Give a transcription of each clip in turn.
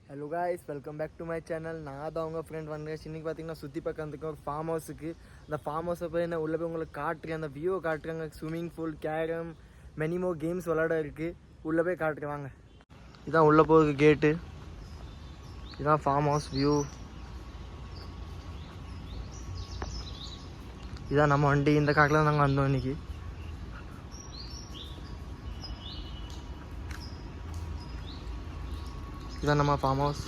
Hello guys, welcome back to my channel. நான் தான் உங்கள் ஃப்ரெண்ட் வந்துருக்கேன். இன்றைக்கி பார்த்தீங்கன்னா சுற்றி பக்கம் வந்துருக்கேன் ஒரு ஃபார்ம் ஹவுஸுக்கு. அந்த ஃபார்ம் ஹவுஸை போய் என்ன உள்ளே போய் உங்களுக்கு காட்டுறேன், அந்த வியூவை காட்டுறாங்க. ஸ்விம்மிங் பூல், கேரம், மெனிமோ கேம்ஸ் விளாட இருக்குது. உள்ளே போய் காட்டுறாங்க. இதான் உள்ளே போகுது கேட்டு. இதுதான் ஃபார்ம் ஹவுஸ் வியூ. இதான் நம்ம வண்டி. இந்த காட்டில் தான் நாங்கள் வந்தோம் இன்றைக்கி. இதான் நம்ம ஃபார்ம் ஹவுஸ்.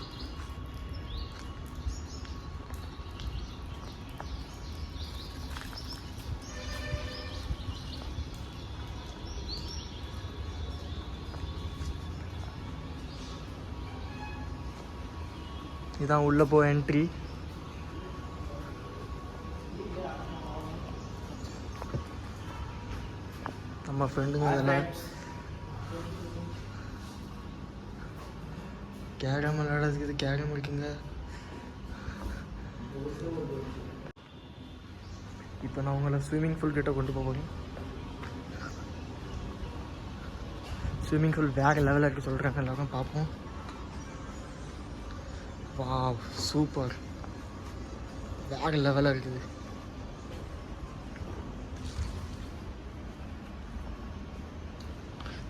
இதான் உள்ள போ என்ட்ரி. நம்ம ஃப்ரெண்டுங்க இதெல்லாம் கேரம் விளையாடுறதுக்கு. இது கேரம் இருக்குங்க. இப்போ நான் உங்களை ஸ்விம்மிங் பூல் கிட்ட கொண்டு போகிறேன். ஸ்விம்மிங் பூல் வேறு லெவலில் இருக்குது சொல்கிறாங்க, எல்லாரும் பார்ப்போம். வாவ், சூப்பர், வேறு லெவலில் இருக்குது.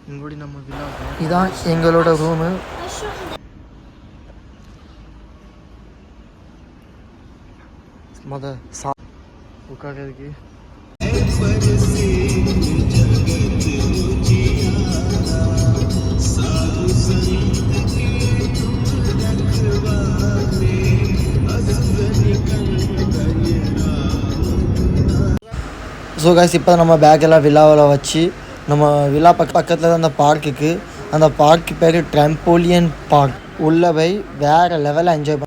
இங்கூடி நம்ம விழா. இதான் எங்களோட ரூமு. உட்காக்கிறதுக்கு ஸோ காய்ஸ், இப்போ நம்ம பேக்கெல்லாம் விழாவில் வச்சு நம்ம விழா பக்கத்தில் தான் அந்த பார்க்குக்கு. அந்த பார்க்கு பேர் ட்ரம்போலியன் பார்க். உள்ளே போய் வேறு லெவலில் என்ஜாய் பண்ண.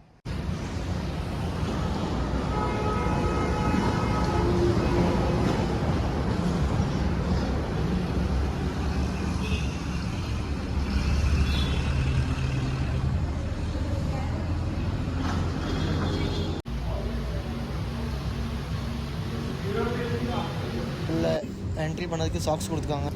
என்ட்ரி பண்ணதுக்கு சாக்ஸ் கொடுத்துருக்காங்க.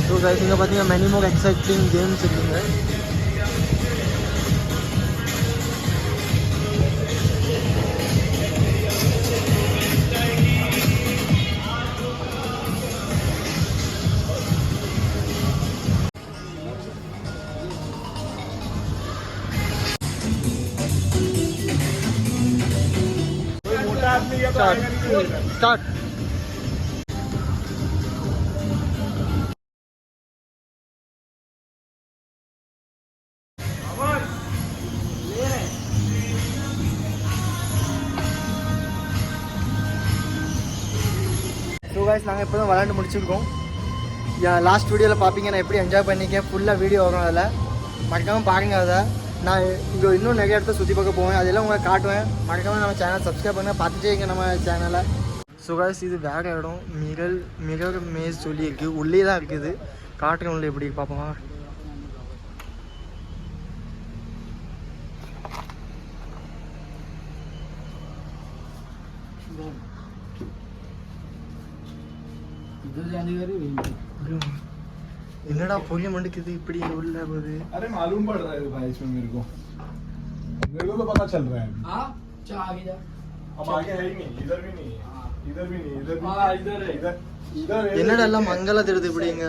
ஸோ கைஸ், இங்கே பார்த்தீங்கன்னா மெனி மோர் எக்ஸைட்டிங் கேம்ஸ் இருக்குங்க. Start. ஸோ காய்ஸ், நாங்கள் இப்போ தான் விளாண்டு முடிச்சிருக்கோம். லாஸ்ட் வீடியோவில் பார்ப்பீங்க நான் எப்படி என்ஜாய் பண்ணிக்கேன். ஃபுல்லாக வீடியோ வரும், அதில் மறக்காமல் பாருங்கள். அதை நான் இங்கே இன்னும் நிறைய இடத்த சுற்றி பார்க்க போவேன், அதெல்லாம் உங்களை காட்டுவேன். மறக்காமல் நம்ம சேனல் சப்ஸ்கிரைப் பண்ணுங்கள், பார்த்துட்டே இங்கே நம்ம சேனலை. ஸோ காய்ஸ், இது வேறு இடம். மிரர் மேஸ் சொல்லியிருக்கு. உள்ளே தான் இருக்குது. காட்டுறேன் உள்ள எப்படி பார்ப்போம். என்னடா பொரிய மண்டுக்குது இப்படி உள்ள போகுது. अरे मालूम पड़ रहा है भाई इसमें मेरे को तो पता चल रहा है. हाँ आगे जा. अब आगे है ही नहीं, इधर भी नहीं, इधर भी नहीं, इधर भी. हाँ इधर है, इधर என்னடா எல்லாம் மங்கள தெரியுது இப்படிங்க.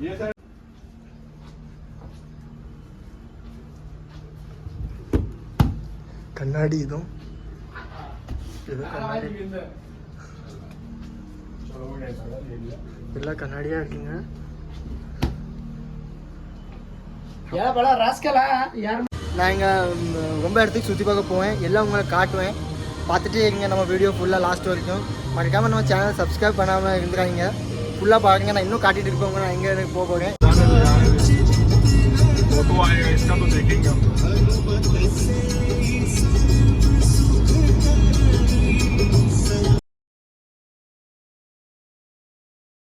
ये साइड கண்ணாடி இதுவும் கண்ணாடி எல்லாம் கண்ணாடியா இருக்குங்க. நான் இங்கே ரொம்ப இடத்துக்கு சுற்றி பார்க்க போவேன், எல்லாம் உங்களை காட்டுவேன். பார்த்துட்டே இருங்க நம்ம வீடியோ ஃபுல்லாக லாஸ்ட் வரைக்கும். மறக்காமல் நம்ம சேனலை சப்ஸ்கிரைப் பண்ணாமல் இருந்துறாங்க. ஃபுல்லாக பாருங்கள். நான் இன்னும் காட்டிகிட்டு இருப்போங்க. நான் எங்கே போக போகிறேன். फोटो आएगा इसका तो देखेंगे हम.